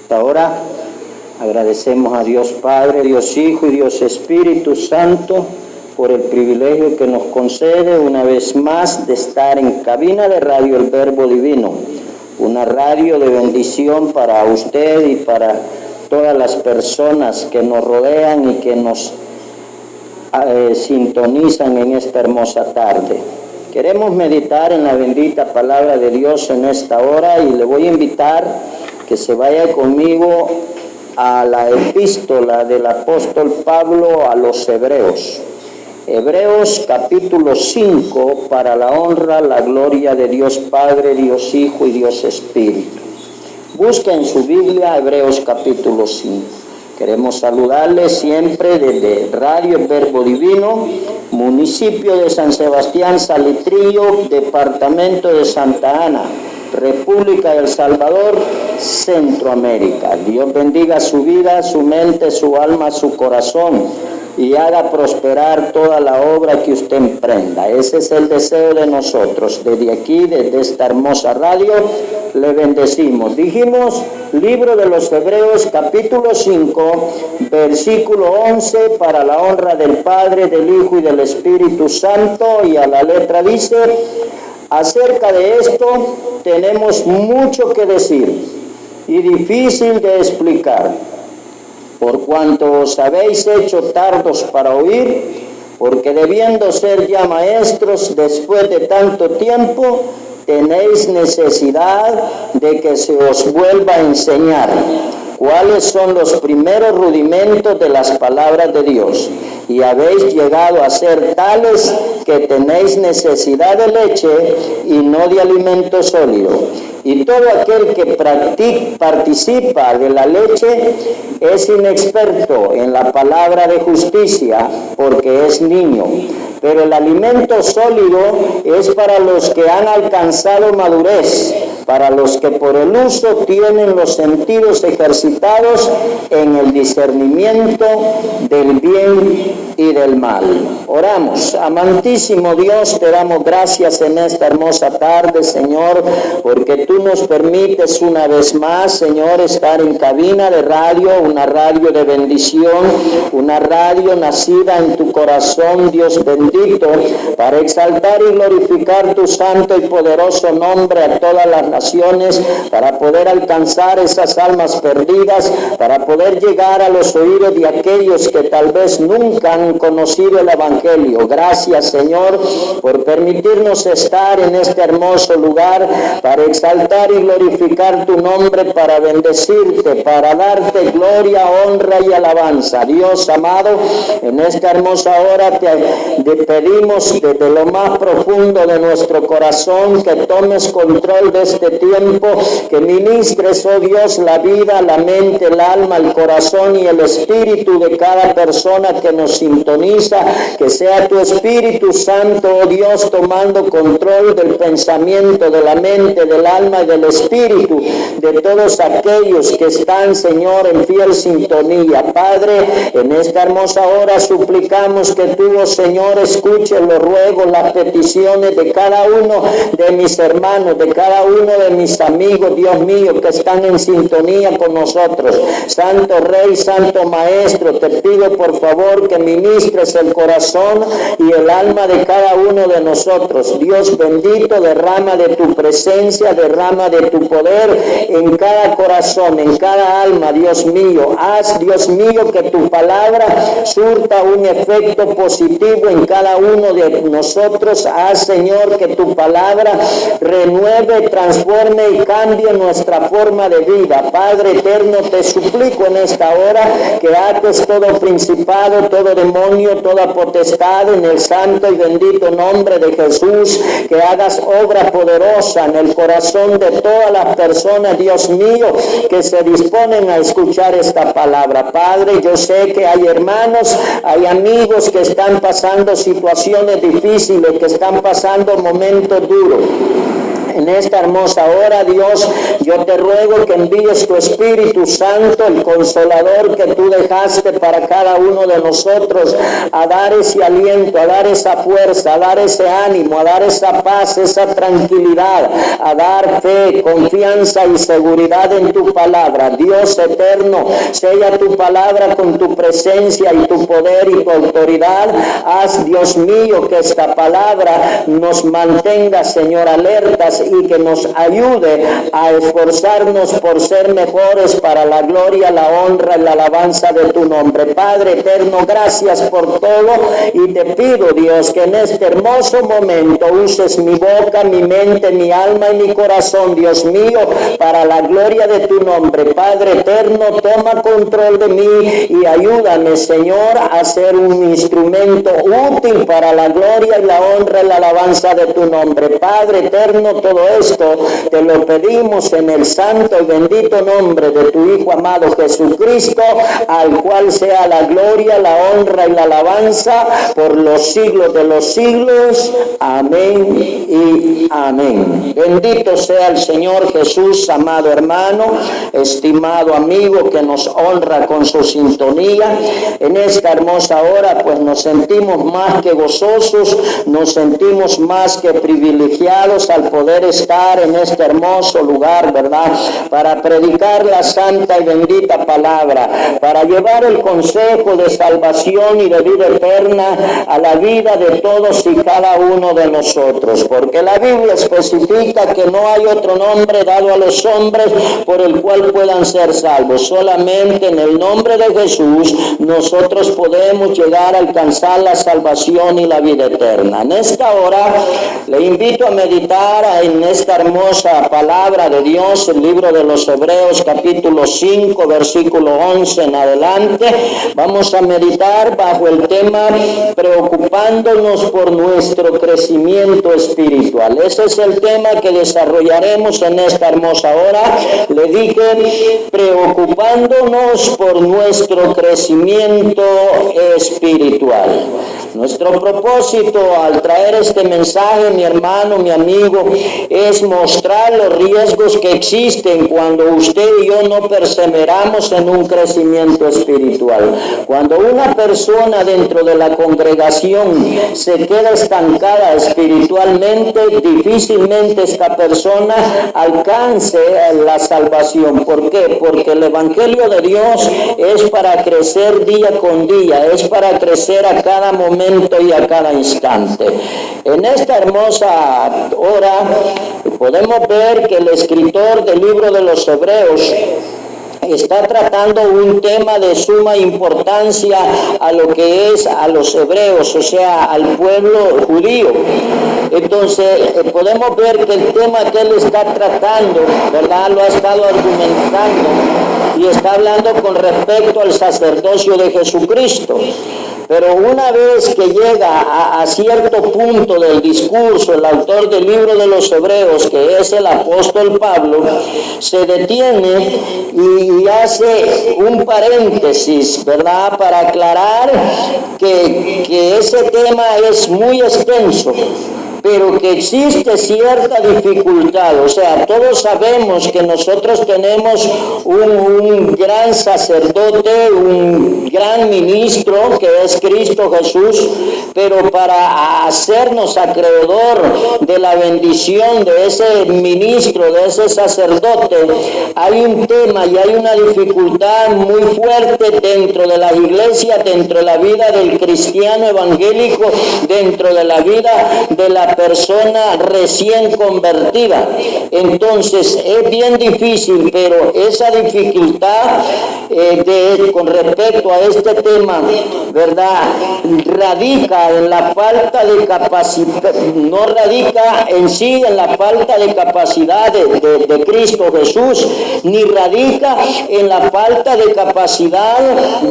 esta hora agradecemos a Dios Padre, Dios Hijo y Dios Espíritu Santo por el privilegio que nos concede una vez más de estar en cabina de radio El Verbo Divino, una radio de bendición para usted y para todas las personas que nos rodean y que nos sintonizan en esta hermosa tarde. Queremos meditar en la bendita palabra de Dios en esta hora y le voy a invitar que se vaya conmigo a la epístola del apóstol Pablo a los Hebreos. Hebreos capítulo 5, para la honra, la gloria de Dios Padre, Dios Hijo y Dios Espíritu. Busca en su Biblia Hebreos capítulo 5. Queremos saludarles siempre desde Radio El Verbo Divino, municipio de San Sebastián Salitrillo, departamento de Santa Ana, República de El Salvador, Centroamérica. Dios bendiga su vida, su mente, su alma, su corazón y haga prosperar toda la obra que usted emprenda. Ese es el deseo de nosotros. Desde aquí, desde esta hermosa radio, le bendecimos. Dijimos, libro de los Hebreos, capítulo 5, versículo 11, para la honra del Padre, del Hijo y del Espíritu Santo, y a la letra dice: acerca de esto tenemos mucho que decir y difícil de explicar, por cuanto os habéis hecho tardos para oír, porque debiendo ser ya maestros después de tanto tiempo, tenéis necesidad de que se os vuelva a enseñar cuáles son los primeros rudimentos de las palabras de Dios, y habéis llegado a ser tales que tenéis necesidad de leche y no de alimento sólido. Y todo aquel que participa de la leche es inexperto en la palabra de justicia, porque es niño. Pero el alimento sólido es para los que han alcanzado madurez, para los que por el uso tienen los sentidos ejercitados en el discernimiento del bien y del mal. Oramos. Amantísimo Dios, te damos gracias en esta hermosa tarde, Señor, porque tú nos permites una vez más, Señor, estar en cabina de radio, una radio de bendición, una radio nacida en tu corazón, Dios bendito, para exaltar y glorificar tu santo y poderoso nombre a todas las naciones, para poder alcanzar esas almas perdidas, para poder llegar a los oídos de aquellos que tal vez nunca han conocido el Evangelio. Gracias, Señor, por permitirnos estar en este hermoso lugar, para exaltar y glorificar tu nombre, para bendecirte, para darte gloria, honra y alabanza. Dios amado, en esta hermosa hora te pedimos desde lo más profundo de nuestro corazón que tomes control de este tiempo, que ministres, oh Dios, la vida, la mente, el alma, el corazón y el espíritu de cada persona que nos sintoniza, que sea tu Espíritu Santo, oh Dios, tomando control del pensamiento, de la mente, del alma y del espíritu de todos aquellos que están, Señor, en fiel sintonía. Padre, en esta hermosa hora suplicamos que tú, oh Señor, escuches los ruegos, las peticiones de cada uno de mis hermanos, de cada uno de mis amigos, Dios mío, que están en sintonía con nosotros. Santo Rey, Santo Maestro, te pido por favor que ministres el corazón y el alma de cada uno de nosotros. Dios bendito, derrama de tu presencia, derrama de tu poder en cada corazón, en cada alma, Dios mío. Haz, Dios mío, que tu palabra surta un efecto positivo en cada uno de nosotros. Haz, Señor, que tu palabra renueve, transforme y cambie nuestra forma de vida. Padre eterno, te suplico en esta hora que ates todo principado, todo demonio, toda potestad en el santo y bendito nombre de Jesús, que hagas obra poderosa en el corazón de todas las personas, Dios mío, que se disponen a escuchar esta palabra. Padre, yo sé que hay hermanos, hay amigos que están pasando situaciones difíciles, que están pasando momentos duros. En esta hermosa hora, Dios, yo te ruego que envíes tu Espíritu Santo, el Consolador que tú dejaste para cada uno de nosotros, a dar ese aliento, a dar esa fuerza, a dar ese ánimo, a dar esa paz, esa tranquilidad, a dar fe, confianza y seguridad en tu palabra. Dios eterno, sella tu palabra con tu presencia y tu poder y tu autoridad. Haz, Dios mío, que esta palabra nos mantenga, Señor, alertas y que nos ayude a esforzarnos por ser mejores para la gloria, la honra y la alabanza de tu nombre. Padre eterno, gracias por todo y te pido, Dios, que en este hermoso momento uses mi boca, mi mente, mi alma y mi corazón, Dios mío, para la gloria de tu nombre. Padre eterno, toma control de mí y ayúdame, Señor, a ser un instrumento útil para la gloria y la honra y la alabanza de tu nombre. Padre eterno, todo esto te lo pedimos en el santo y bendito nombre de tu Hijo amado Jesucristo, al cual sea la gloria, la honra y la alabanza por los siglos de los siglos. Amén y amén. Bendito sea el Señor Jesús, amado hermano, estimado amigo que nos honra con su sintonía. En esta hermosa hora, pues nos sentimos más que gozosos, nos sentimos más que privilegiados al poder estar en este hermoso lugar, ¿verdad? Para predicar la santa y bendita palabra, para llevar el consejo de salvación y de vida eterna a la vida de todos y cada uno de nosotros, porque la Biblia especifica que no hay otro nombre dado a los hombres por el cual puedan ser salvos. Solamente en el nombre de Jesús nosotros podemos llegar a alcanzar la salvación y la vida eterna. En esta hora le invito a meditar en esta hermosa palabra de Dios, el libro de los Hebreos capítulo 5 versículo 11 en adelante. Vamos a meditar bajo el tema preocupándonos por nuestro crecimiento espiritual. Ese es el tema que desarrollaremos en esta hermosa hora. Le dije, preocupándonos por nuestro crecimiento espiritual. Nuestro propósito al traer este mensaje, mi hermano, mi amigo, es mostrar los riesgos que existen cuando usted y yo no perseveramos en un crecimiento espiritual. Cuando una persona dentro de la congregación se queda estancada espiritualmente, difícilmente esta persona alcance la salvación. ¿Por qué? Porque el Evangelio de Dios es para crecer día con día, es para crecer a cada momento y a cada instante. En esta hermosa hora podemos ver que el escritor del libro de los Hebreos está tratando un tema de suma importancia a lo que es a los hebreos, o sea, al pueblo judío. Entonces, podemos ver que el tema que él está tratando, ¿verdad?, lo ha estado argumentando y está hablando con respecto al sacerdocio de Jesucristo. Pero una vez que llega a cierto punto del discurso, el autor del libro de los Hebreos, que es el apóstol Pablo, se detiene y hace un paréntesis, ¿verdad?, para aclarar que ese tema es muy extenso, pero que existe cierta dificultad. O sea, todos sabemos que nosotros tenemos un gran sacerdote, un gran ministro que es Cristo Jesús, pero para hacernos acreedor de la bendición de ese ministro, de ese sacerdote, hay un tema y hay una dificultad muy fuerte dentro de la iglesia, dentro de la vida del cristiano evangélico, dentro de la vida de la persona recién convertida. Entonces es bien difícil, pero esa dificultad con respecto a este tema, ¿verdad?, radica en la falta de capacidad, no radica en sí en la falta de capacidad de Cristo Jesús, ni radica en la falta de capacidad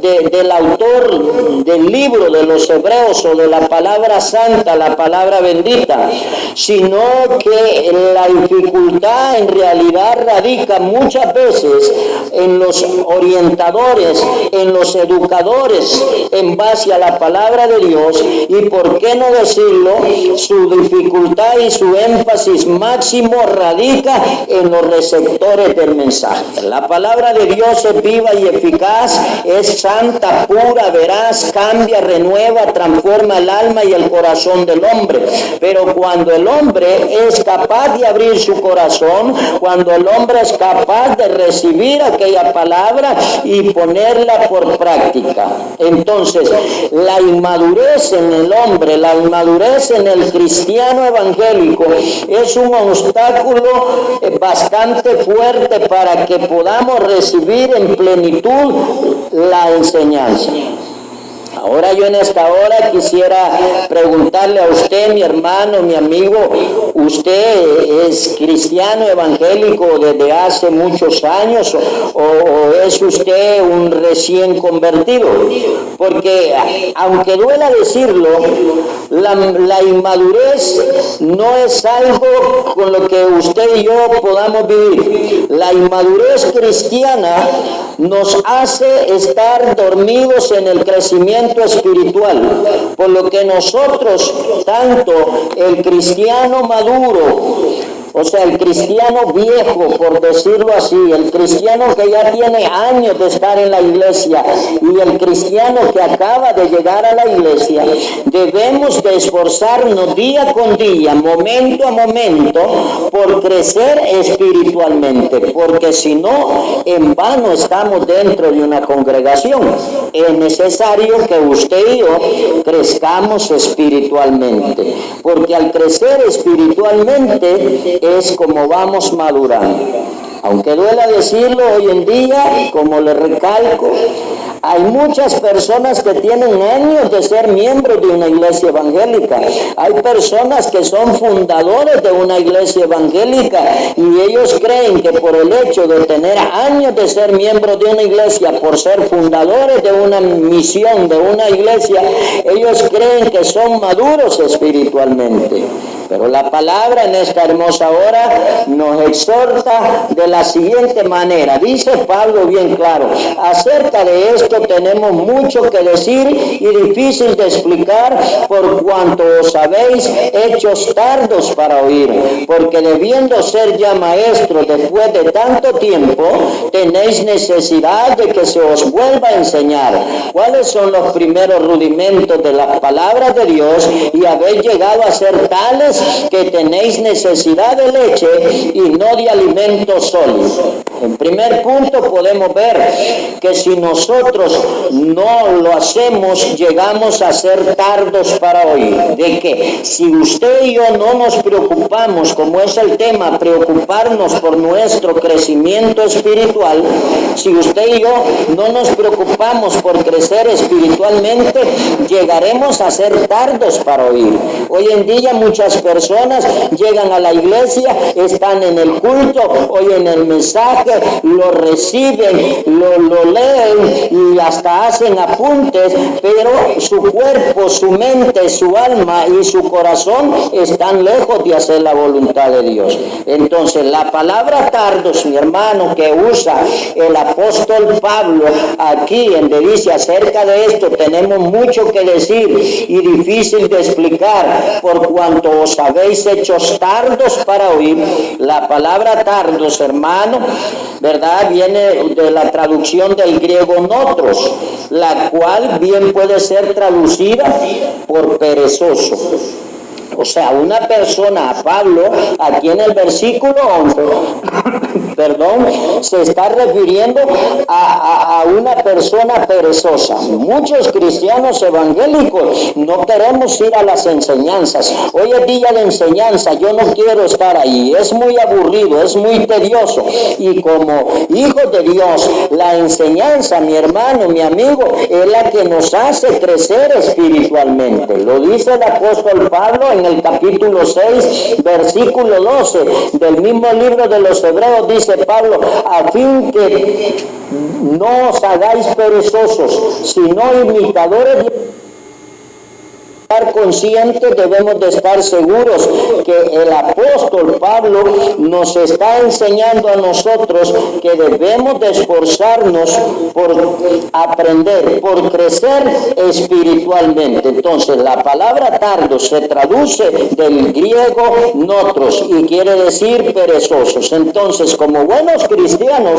del autor del libro de los Hebreos o de la palabra santa, la palabra bendita, sino que la dificultad en realidad radica muchas veces en los orientadores orientadores, en los educadores en base a la palabra de Dios, y por qué no decirlo, su dificultad y su énfasis máximo radica en los receptores del mensaje. La palabra de Dios es viva y eficaz, es santa, pura, veraz, cambia, renueva, transforma el alma y el corazón del hombre. Pero cuando el hombre es capaz de abrir su corazón, cuando el hombre es capaz de recibir aquella palabra y ponerla por práctica, entonces la inmadurez en el hombre, la inmadurez en el cristiano evangélico es un obstáculo bastante fuerte para que podamos recibir en plenitud la enseñanza. Ahora yo en esta hora quisiera preguntarle a usted, mi hermano, mi amigo, ¿usted es cristiano evangélico desde hace muchos años o es usted un recién convertido? Porque aunque duela decirlo, la inmadurez no es algo con lo que usted y yo podamos vivir. La inmadurez cristiana nos hace estar dormidos en el crecimiento espiritual, por lo que nosotros, tanto el cristiano maduro, o sea, el cristiano viejo, por decirlo así, el cristiano que ya tiene años de estar en la iglesia y el cristiano que acaba de llegar a la iglesia, debemos de esforzarnos día con día, momento a momento, por crecer espiritualmente, porque si no, en vano estamos dentro de una congregación. Es necesario que usted y yo crezcamos espiritualmente, porque al crecer espiritualmente es como vamos madurando. Aunque duela decirlo, hoy en día, como le recalco, hay muchas personas que tienen años de ser miembros de una iglesia evangélica. Hay personas que son fundadores de una iglesia evangélica y ellos creen que por el hecho de tener años de ser miembros de una iglesia, por ser fundadores de una misión, de una iglesia, ellos creen que son maduros espiritualmente. Pero la palabra en esta hermosa hora nos exhorta de la siguiente manera. Dice Pablo bien claro: acerca de esto tenemos mucho que decir y difícil de explicar, por cuanto os habéis hecho tardos para oír, porque debiendo ser ya maestros después de tanto tiempo, tenéis necesidad de que se os vuelva a enseñar cuáles son los primeros rudimentos de las palabras de Dios, y habéis llegado a ser tales que tenéis necesidad de leche y no de alimento sólido. En primer punto podemos ver que si nosotros no lo hacemos, llegamos a ser tardos para oír. De que si usted y yo no nos preocupamos, como es el tema, preocuparnos por nuestro crecimiento espiritual, si usted y yo no nos preocupamos por crecer espiritualmente, llegaremos a ser tardos para oír. Hoy en día muchas personas llegan a la iglesia, están en el culto, oyen el mensaje, lo reciben, lo leen y hasta hacen apuntes, pero su cuerpo, su mente, su alma y su corazón están lejos de hacer la voluntad de Dios. Entonces la palabra tardos, mi hermano, que usa el apóstol Pablo aquí donde dice acerca de esto tenemos mucho que decir y difícil de explicar, por cuanto os habéis hecho tardos para oír. La palabra tardos, hermano, ¿verdad?, viene de la traducción del griego notros, la cual bien puede ser traducida por perezoso. O sea, una persona, Pablo, aquí en el versículo 11, se está refiriendo a una persona perezosa. Muchos cristianos evangélicos no queremos ir a las enseñanzas. Hoy es día de enseñanza, yo no quiero estar ahí. Es muy aburrido, es muy tedioso. Y como hijos de Dios, la enseñanza, mi hermano, mi amigo, es la que nos hace crecer espiritualmente. Lo dice el apóstol Pablo en el capítulo 6, versículo 12 del mismo libro de los Hebreos. Dice Pablo: a fin que no os hagáis perezosos, sino imitadores de estar conscientes, debemos de estar seguros que el apóstol Pablo nos está enseñando a nosotros que debemos de esforzarnos por aprender, por crecer espiritualmente. Entonces, la palabra tardo se traduce del griego notros y quiere decir perezosos. Entonces, como buenos cristianos,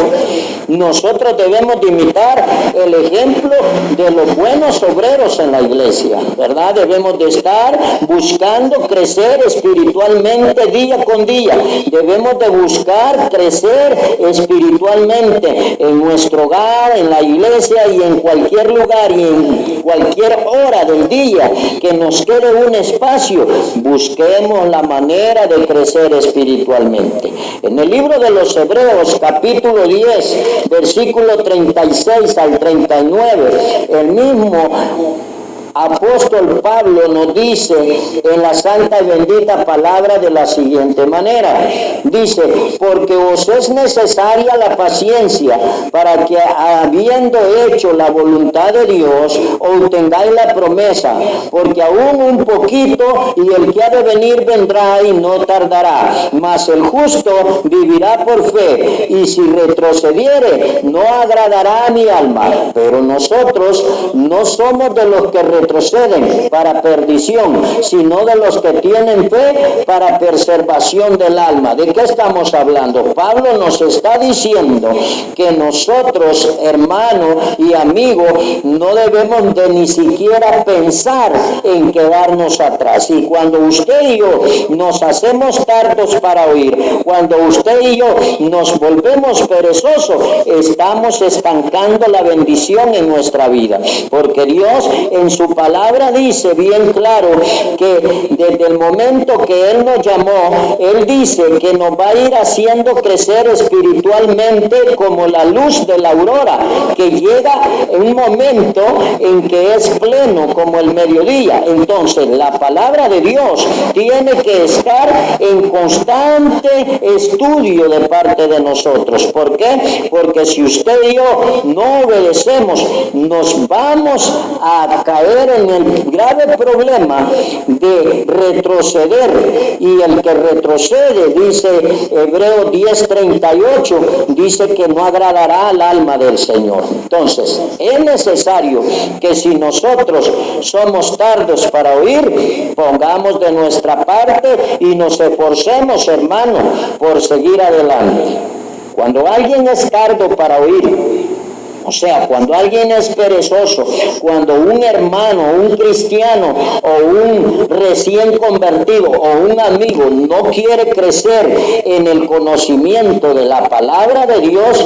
nosotros debemos de imitar el ejemplo de los buenos obreros en la iglesia, ¿verdad? Debemos de estar buscando crecer espiritualmente día con día. Debemos de buscar crecer espiritualmente en nuestro hogar, en la iglesia y en cualquier lugar y en cualquier hora del día que nos quede un espacio. Busquemos la manera de crecer espiritualmente. En el libro de los Hebreos, capítulo 10, versículo 36 al 39, el mismo apóstol Pablo nos dice en la santa y bendita palabra de la siguiente manera. Dice, porque os es necesaria la paciencia para que habiendo hecho la voluntad de Dios, obtengáis la promesa, porque aún un poquito y el que ha de venir vendrá y no tardará, mas el justo vivirá por fe, y si retrocediere no agradará a mi alma. Pero nosotros no somos de los que retroceden para perdición, sino de los que tienen fe para preservación del alma. ¿De qué estamos hablando? Pablo nos está diciendo que nosotros, hermanos y amigos, no debemos de ni siquiera pensar en quedarnos atrás. Y cuando usted y yo nos hacemos tardos para oír, cuando usted y yo nos volvemos perezosos, estamos estancando la bendición en nuestra vida, porque Dios en su palabra dice bien claro que desde el momento que Él nos llamó, Él dice que nos va a ir haciendo crecer espiritualmente como la luz de la aurora, que llega en un momento en que es pleno como el mediodía. Entonces la palabra de Dios tiene que estar en constante estudio de parte de nosotros. ¿Por qué? Porque si usted y yo no obedecemos, nos vamos a caer en el grave problema de retroceder. Y el que retrocede, dice Hebreos 10:38, dice que no agradará al alma del Señor. Entonces es necesario que si nosotros somos tardos para oír, pongamos de nuestra parte y nos esforcemos, hermano, por seguir adelante. Cuando alguien es tardo para oír, o sea, cuando alguien es perezoso, cuando un hermano, un cristiano o un recién convertido o un amigo no quiere crecer en el conocimiento de la palabra de Dios,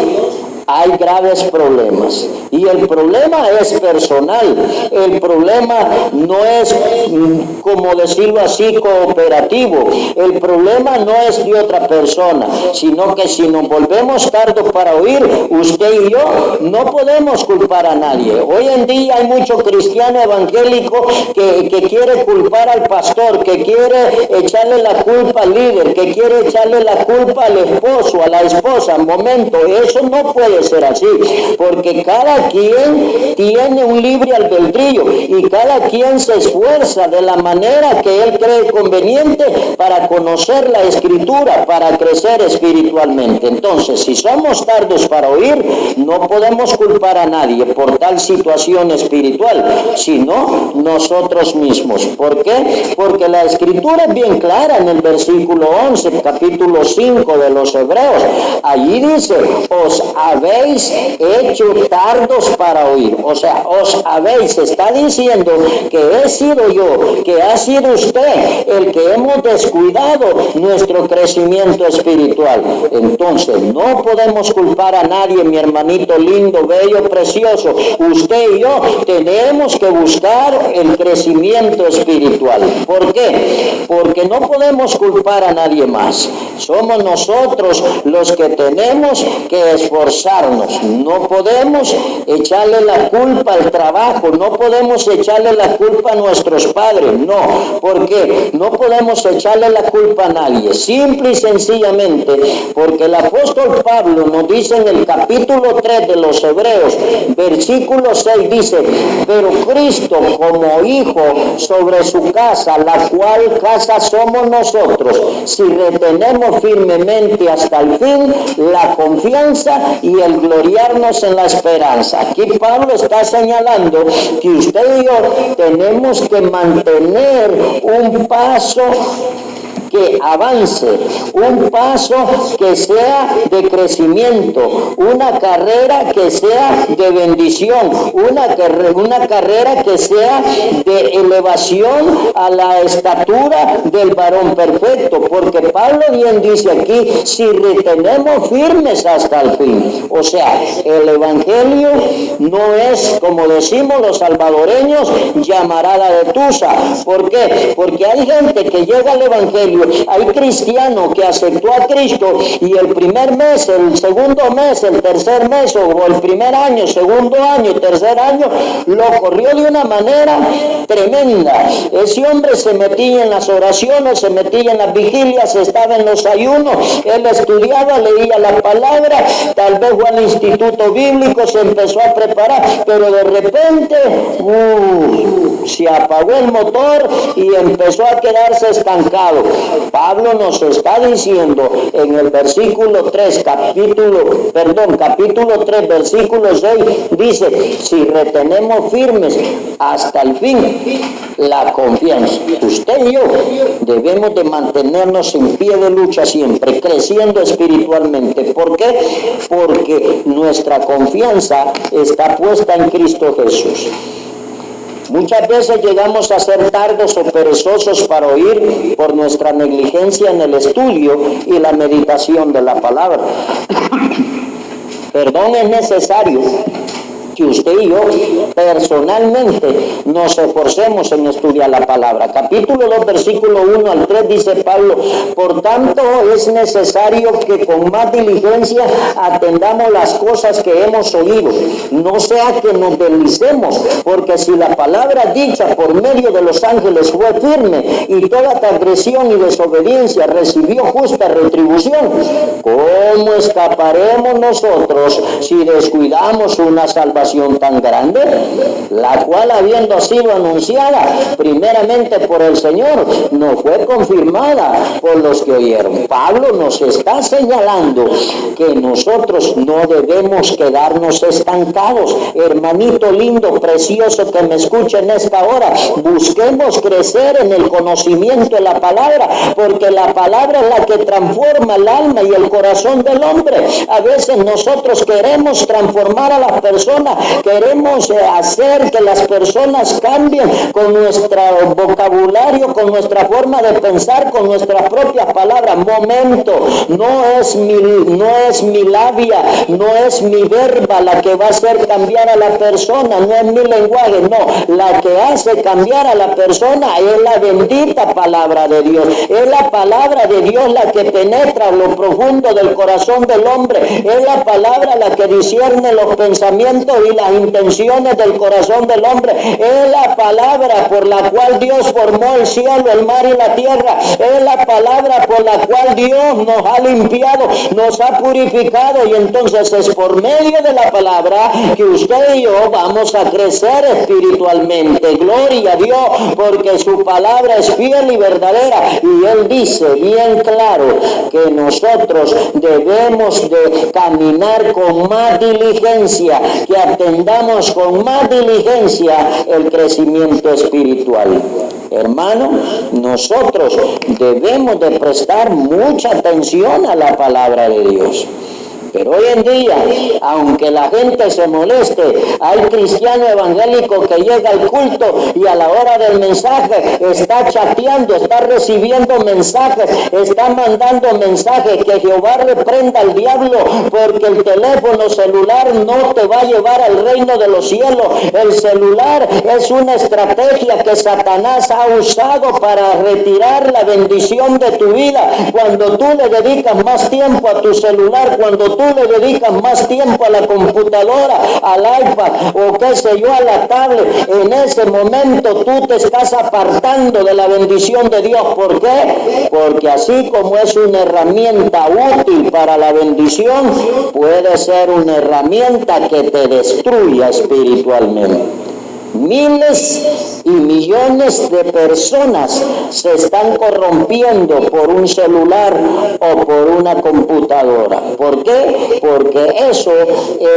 hay graves problemas. Y el problema es personal. El problema no es, como decirlo así, cooperativo. El problema no es de otra persona, sino que si nos volvemos tardos para oír, usted y yo no podemos culpar a nadie. Hoy en día hay mucho cristiano evangélico que quiere culpar al pastor, que quiere echarle la culpa al líder, que quiere echarle la culpa al esposo, a la esposa. Momento, eso no puede ser así, porque cada quien tiene un libre albedrío y cada quien se esfuerza de la manera que él cree conveniente para conocer la escritura, para crecer espiritualmente. Entonces, si somos tardos para oír, no podemos culpar a nadie por tal situación espiritual, sino nosotros mismos. ¿Por qué? Porque la escritura es bien clara en el versículo 11, capítulo 5 de los Hebreos. Allí dice, os habéis hecho tardos para oír. O sea, os habéis, está diciendo que he sido yo, que ha sido usted el que hemos descuidado nuestro crecimiento espiritual. Entonces no podemos culpar a nadie, mi hermanito lindo, bello, precioso. Usted y yo tenemos que buscar el crecimiento espiritual. ¿Por qué? Porque no podemos culpar a nadie más. Somos nosotros los que tenemos que esforzarnos. No podemos echarle la culpa al trabajo, no podemos echarle la culpa a nuestros padres, no. ¿Por qué? No podemos echarle la culpa a nadie, simple y sencillamente porque el apóstol Pablo nos dice en el capítulo 3 de los Hebreos, versículo 6, dice: pero Cristo como hijo sobre su casa, la cual casa somos nosotros, si retenemos firmemente hasta el fin la confianza y el gloriarnos en la esperanza. Aquí Pablo está señalando que usted y yo tenemos que mantener un paso que avance, un paso que sea de crecimiento, una carrera que sea de bendición, una carrera que sea de elevación a la estatura del varón perfecto, porque Pablo bien dice aquí, si retenemos firmes hasta el fin. O sea, el evangelio no es, como decimos los salvadoreños, llamarada de tusa. ¿Por qué? Porque hay gente que llega al evangelio, hay cristiano que aceptó a Cristo y el primer mes, el segundo mes, el tercer mes o el primer año, segundo año, tercer año, lo corrió de una manera tremenda. Ese hombre se metía en las oraciones, se metía en las vigilias, estaba en los ayunos, él estudiaba, leía la palabra, tal vez fue al instituto bíblico, se empezó a preparar, pero de repente se apagó el motor y empezó a quedarse estancado. Pablo nos está diciendo en el versículo 3, capítulo 3, versículo 6, dice: si retenemos firmes hasta el fin la confianza. Usted y yo debemos de mantenernos en pie de lucha siempre, creciendo espiritualmente. ¿Por qué? Porque nuestra confianza está puesta en Cristo Jesús. Muchas veces llegamos a ser tardos o perezosos para oír por nuestra negligencia en el estudio y la meditación de la palabra. Perdón, es necesario que usted y yo personalmente nos esforcemos en estudiar la palabra. Capítulo 2, versículo 1 al 3 dice Pablo: por tanto es necesario que con más diligencia atendamos las cosas que hemos oído, no sea que nos deslicemos, porque si la palabra dicha por medio de los ángeles fue firme y toda transgresión y desobediencia recibió justa retribución, ¿cómo escaparemos nosotros si descuidamos una salvación tan grande, la cual, habiendo sido anunciada primeramente por el Señor, no fue confirmada por los que oyeron? Pablo nos está señalando que nosotros no debemos quedarnos estancados. Hermanito lindo, precioso que me escucha en esta hora, busquemos crecer en el conocimiento de la palabra, porque la palabra es la que transforma el alma y el corazón del hombre. A veces nosotros queremos transformar a las personas, queremos hacer que las personas cambien con nuestro vocabulario, con nuestra forma de pensar, con nuestras propias palabras. Momento, no es mi labia, no es mi verba la que va a hacer cambiar a la persona, no es mi lenguaje, no. La que hace cambiar a la persona es la bendita palabra de Dios. Es la palabra de Dios la que penetra lo profundo del corazón del hombre. Es la palabra la que discierne los pensamientos y las intenciones del corazón del hombre. Es la palabra por la cual Dios formó el cielo, el mar y la tierra. Es la palabra por la cual Dios nos ha limpiado, nos ha purificado, y entonces es por medio de la palabra que usted y yo vamos a crecer espiritualmente. Gloria a Dios, porque su palabra es fiel y verdadera, y Él dice bien claro que nosotros debemos de caminar con más diligencia, que atendamos con más diligencia el crecimiento espiritual. Hermano, nosotros debemos de prestar mucha atención a la palabra de Dios. Pero hoy en día, aunque la gente se moleste, hay cristiano evangélico que llega al culto y a la hora del mensaje está chateando, está recibiendo mensajes, está mandando mensajes. Que Jehová reprenda al diablo, porque el teléfono celular no te va a llevar al reino de los cielos. El celular es una estrategia que Satanás ha usado para retirar la bendición de tu vida. Cuando tú le dedicas más tiempo a tu celular, cuando tú le dedicas más tiempo a la computadora, al iPad o qué sé yo, a la tablet, en ese momento tú te estás apartando de la bendición de Dios. ¿Por qué? Porque así como es una herramienta útil para la bendición, puede ser una herramienta que te destruya espiritualmente. Miles y millones de personas se están corrompiendo por un celular o por una computadora. ¿Por qué? Porque eso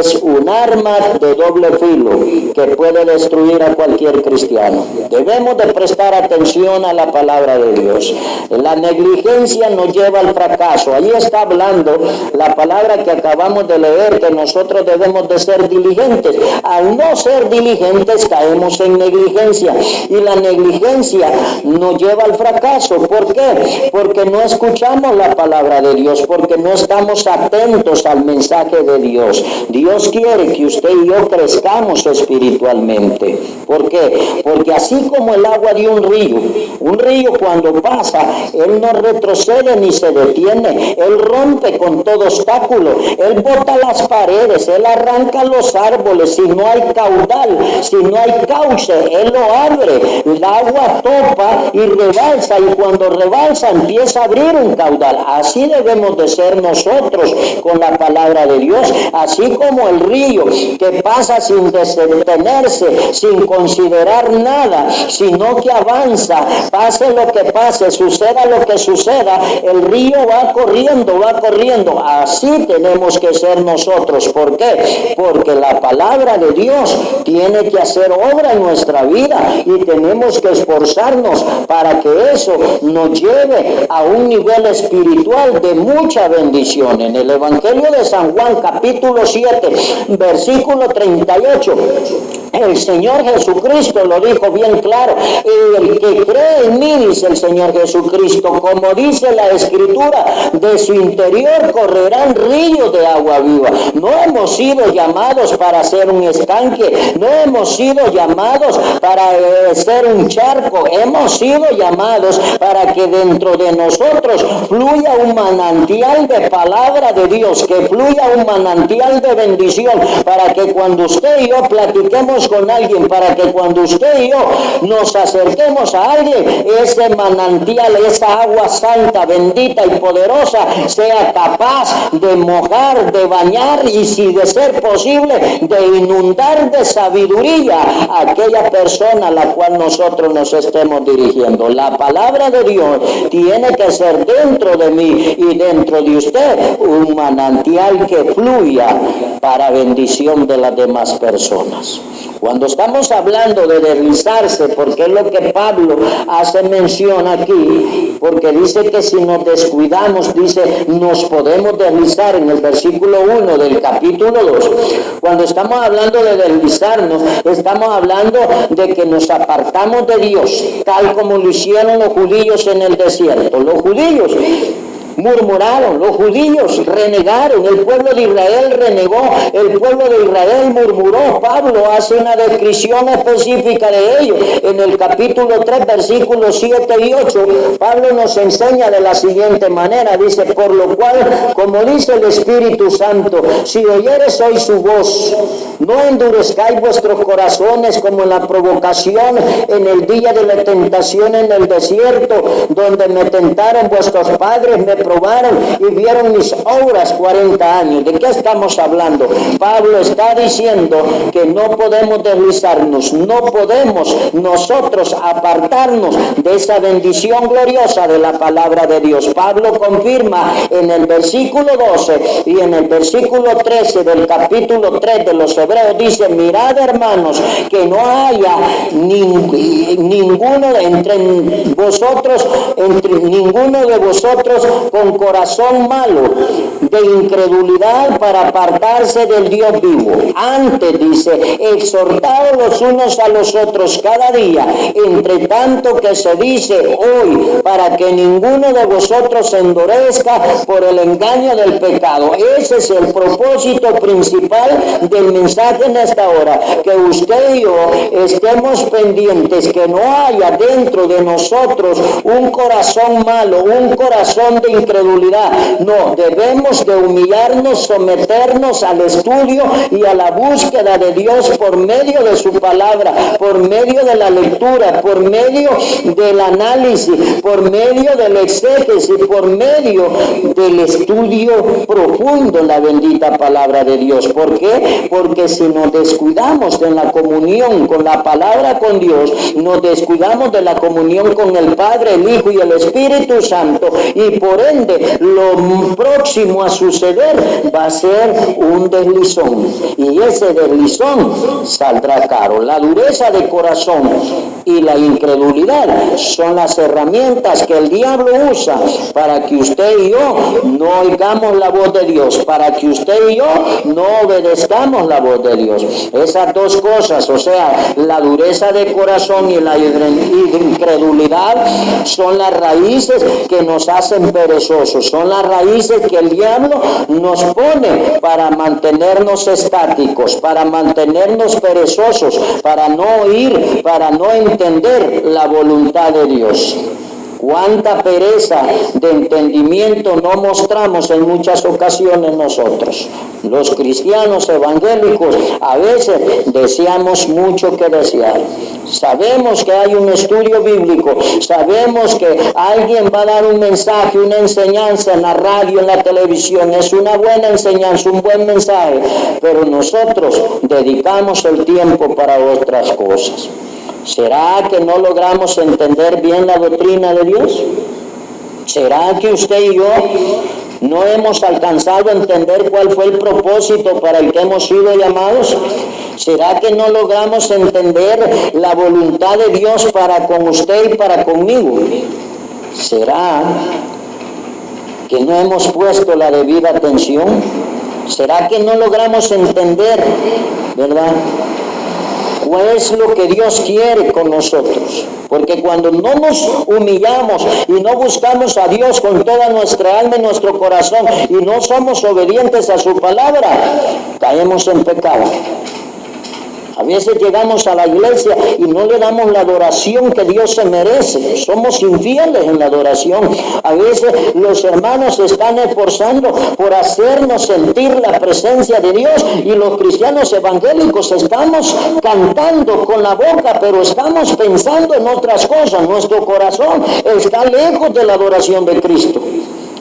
es un arma de doble filo que puede destruir a cualquier cristiano. Debemos de prestar atención a la palabra de Dios. La negligencia nos lleva al fracaso. Ahí está hablando la palabra que acabamos de leer, que nosotros debemos de ser diligentes. Al no ser diligentes, caemos en negligencia, y la negligencia nos lleva al fracaso. ¿Por qué? Porque no escuchamos la palabra de Dios, porque no estamos atentos al mensaje de Dios. Dios quiere que usted y yo crezcamos espiritualmente. ¿Por qué? Porque así como el agua de un río cuando pasa, él no retrocede ni se detiene, él rompe con todo obstáculo, él bota las paredes, él arranca los árboles. Si no hay caudal, si no hay cauce, él lo abre, el agua topa y rebalsa, y cuando rebalsa empieza a abrir un caudal. Así debemos de ser nosotros con la palabra de Dios. Así como el río que pasa sin detenerse, sin considerar nada, sino que avanza, pase lo que pase, suceda lo que suceda, el río va corriendo, va corriendo. Así tenemos que ser nosotros. ¿Por qué? Porque la palabra de Dios tiene que hacer obra en nuestra vida, y tenemos que esforzarnos para que eso nos lleve a un nivel espiritual de mucha bendición. En el Evangelio de San Juan, capítulo 7, versículo 38, el Señor Jesucristo lo dijo bien claro: el que cree en mí, dice el Señor Jesucristo, como dice la Escritura, de su interior correrán ríos de agua viva. No hemos sido llamados para ser un estanque, no hemos sido llamados para ser un charco, hemos sido llamados para que dentro de nosotros fluya un manantial de palabra de Dios, que fluya un manantial de bendición, para que cuando usted y yo platiquemos con alguien, para que cuando usted y yo nos acerquemos a alguien, ese manantial, esa agua santa, bendita y poderosa, sea capaz de mojar, de bañar, y si de ser posible, de inundar de sabiduría a aquella persona a la cual nosotros nos estemos dirigiendo. La palabra de Dios tiene que ser dentro de mí y dentro de usted un manantial que fluya para bendición de las demás personas. Cuando estamos hablando de deslizarse, porque es lo que Pablo hace mención aquí, porque dice que si nos descuidamos, dice, nos podemos deslizar en el versículo 1 del capítulo 2. Cuando estamos hablando de deslizarnos, estamos hablando de que nos apartamos de Dios, tal como lo hicieron los judíos en el desierto. Los judíos murmuraron, los judíos renegaron, el pueblo de Israel renegó, el pueblo de Israel murmuró. Pablo hace una descripción específica de ello en el capítulo 3, versículos 7 y 8. Pablo nos enseña de la siguiente manera, dice: por lo cual, como dice el Espíritu Santo, si oyeres hoy su voz, no endurezcáis vuestros corazones como en la provocación en el día de la tentación en el desierto, donde me tentaron vuestros padres, me probaron y vieron mis obras 40 años. ¿De qué estamos hablando? Pablo está diciendo que no podemos deslizarnos, no podemos nosotros apartarnos de esa bendición gloriosa de la palabra de Dios. Pablo confirma en el versículo 12 y en el versículo 13 del capítulo 3 de los Hebreos, dice: mirad, hermanos, que no haya ninguno entre vosotros, entre ninguno de vosotros con corazón malo, de incredulidad para apartarse del Dios vivo. Antes, dice, exhortados los unos a los otros cada día, entre tanto que se dice hoy, para que ninguno de vosotros se endurezca por el engaño del pecado. Ese es el propósito principal del mensaje en esta hora, que usted y yo estemos pendientes, que no haya dentro de nosotros un corazón malo, un corazón de incredulidad. No, debemos de humillarnos, someternos al estudio y a la búsqueda de Dios por medio de su palabra, por medio de la lectura, por medio del análisis, por medio del exégesis, por medio del estudio profundo en la bendita palabra de Dios. ¿Por qué? Porque si nos descuidamos de la comunión con la palabra, con Dios, nos descuidamos de la comunión con el Padre, el Hijo y el Espíritu Santo, y por ende lo próximo a suceder va a ser un deslizón, y ese deslizón saldrá caro. La dureza de corazón y la incredulidad son las herramientas que el diablo usa para que usted y yo no oigamos la voz de Dios, para que usted y yo no obedezcamos la voz de Dios. Esas dos cosas, o sea, la dureza de corazón y la incredulidad, son las raíces que nos hacen perezosos, son las raíces que el diablo nos pone para mantenernos estáticos, para mantenernos perezosos, para no oír, para no entender la voluntad de Dios. Cuánta pereza de entendimiento no mostramos en muchas ocasiones nosotros. Los cristianos evangélicos a veces deseamos mucho que desear. Sabemos que hay un estudio bíblico, sabemos que alguien va a dar un mensaje, una enseñanza en la radio, en la televisión, es una buena enseñanza, un buen mensaje, pero nosotros dedicamos el tiempo para otras cosas. ¿Será que no logramos entender bien la doctrina de Dios? ¿Será que usted y yo no hemos alcanzado a entender cuál fue el propósito para el que hemos sido llamados? ¿Será que no logramos entender la voluntad de Dios para con usted y para conmigo? ¿Será que no hemos puesto la debida atención? ¿Será que no logramos entender, verdad, cuál es lo que Dios quiere con nosotros? Porque cuando no nos humillamos y no buscamos a Dios con toda nuestra alma y nuestro corazón y no somos obedientes a su palabra, caemos en pecado. A veces llegamos a la iglesia y no le damos la adoración que Dios se merece. Somos infieles en la adoración. A veces los hermanos se están esforzando por hacernos sentir la presencia de Dios, y los cristianos evangélicos estamos cantando con la boca, pero estamos pensando en otras cosas. Nuestro corazón está lejos de la adoración de Cristo.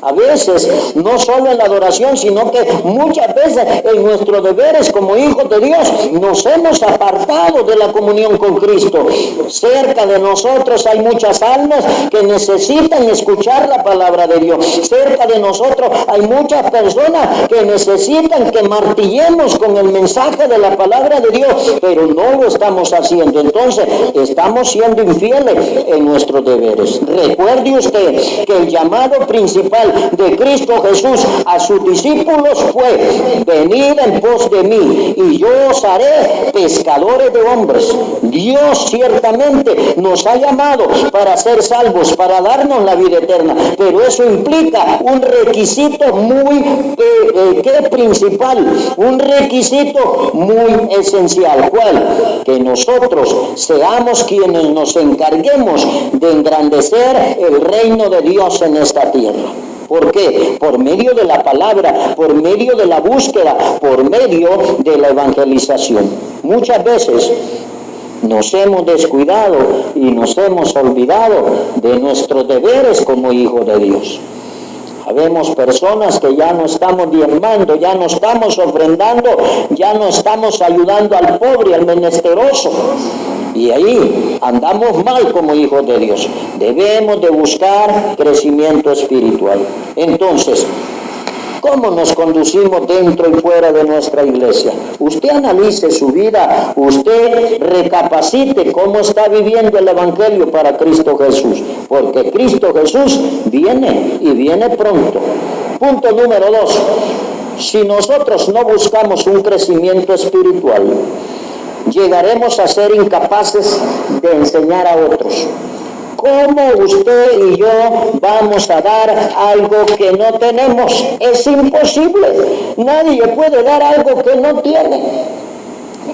A veces, no solo en la adoración, sino que muchas veces en nuestros deberes como hijos de Dios, nos hemos apartado de la comunión con Cristo. Cerca de nosotros hay muchas almas que necesitan escuchar la palabra de Dios. Cerca de nosotros hay muchas personas que necesitan que martillemos con el mensaje de la palabra de Dios, pero no lo estamos haciendo. Entonces, estamos siendo infieles en nuestros deberes. Recuerde usted que el llamado principal de Cristo Jesús a sus discípulos fue: venid en pos de mí y yo os haré pescadores de hombres. Dios ciertamente nos ha llamado para ser salvos, para darnos la vida eterna, pero eso implica un requisito muy principal, un requisito muy esencial. ¿Cuál? Que nosotros seamos quienes nos encarguemos de engrandecer el reino de Dios en esta tierra. ¿Por qué? Por medio de la palabra, por medio de la búsqueda, por medio de la evangelización. Muchas veces nos hemos descuidado y nos hemos olvidado de nuestros deberes como hijos de Dios. Habemos personas que ya no estamos diezmando, ya no estamos ofrendando, ya no estamos ayudando al pobre, al menesteroso. Y ahí andamos mal como hijos de Dios. Debemos de buscar crecimiento espiritual. Entonces, ¿Cómo nos conducimos dentro y fuera de nuestra iglesia? Usted analice su vida, usted recapacite cómo está viviendo el Evangelio para Cristo Jesús, porque Cristo Jesús viene y viene pronto. Punto número 2. Si nosotros no buscamos un crecimiento espiritual, llegaremos a ser incapaces de enseñar a otros. ¿Cómo usted y yo vamos a dar algo que no tenemos? Es imposible. Nadie puede dar algo que no tiene.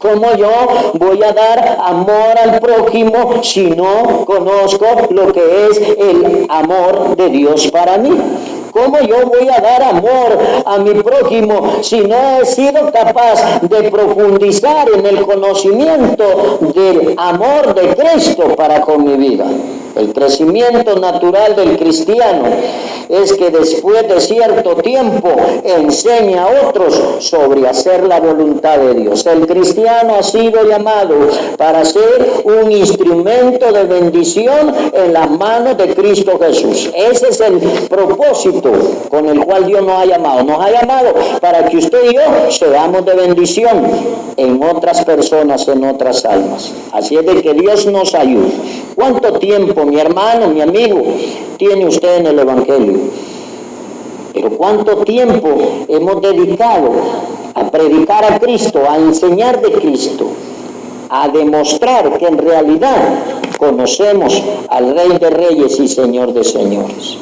¿Cómo yo voy a dar amor al prójimo si no conozco lo que es el amor de Dios para mí? ¿Cómo yo voy a dar amor a mi prójimo si no he sido capaz de profundizar en el conocimiento del amor de Cristo para con mi vida? El crecimiento natural del cristiano es que después de cierto tiempo enseña a otros sobre hacer la voluntad de Dios. El cristiano ha sido llamado para ser un instrumento de bendición en las manos de Cristo Jesús. Ese es el propósito con el cual Dios nos ha llamado. Nos ha llamado para que usted y yo seamos de bendición en otras personas, en otras almas. Así es de que Dios nos ayude. ¿Cuánto tiempo, mi hermano, mi amigo, tiene usted en el Evangelio? Pero ¿cuánto tiempo hemos dedicado a predicar a Cristo, a enseñar de Cristo, a demostrar que en realidad conocemos al Rey de Reyes y Señor de Señores?